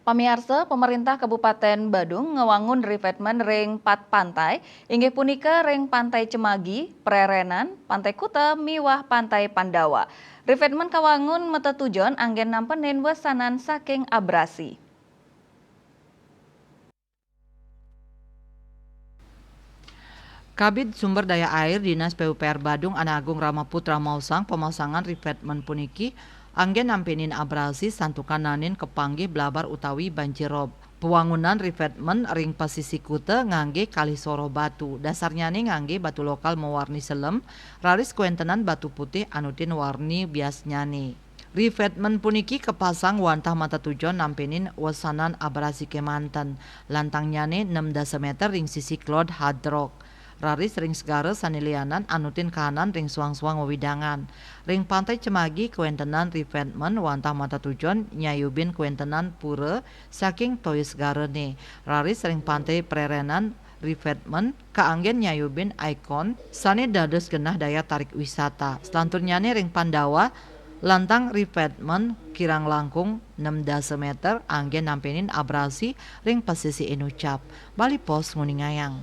Pamiarsa, pemerintah Kabupaten Badung ngewangun revetmen ring 4 pantai, inggih punika ring Pantai Cemagi, Prerenan, Pantai Kuta, miwah Pantai Pandawa. Revetmen kawangun metetujon anggen nampenin wesanan saking abrasi. Kabid Sumber Daya Air Dinas PUPR Badung Ana Agung Ramaputra Mausang pemasangan revetmen puniki anggen nampenin abrasi santukan nanin kepanggih blabar utawi banjirop. Pewangunan revetmen ring pasisi kute ngangge kali soro batu. Dasarnya nih ngangge batu lokal mewarni selem, raris kuentenan batu putih anutin warni biasnya nih. Revetmen puniki kepasang wantah mata tujuan nampenin wesanan abrasi kemanten. Lantangnya nih 6 meter ring sisi klod hadrok. Raris ring segara sanilianan anutin kanan ring suang-suang wewidangan. Ring Pantai Cemagi kuentenan revetmen wantah mata tujuan nyayubin kuentenan pura saking toy segarene. Raris ring Pantai Prerenan revetmen kaanggen nyayubin ikon sane dados genah daya tarik wisata. Selanturnya ring Pandawa lantang revetmen kirang langkung 6 meter anggen nampenin abrasi ring pesisi Inucap. Bali Pos Nguningayang.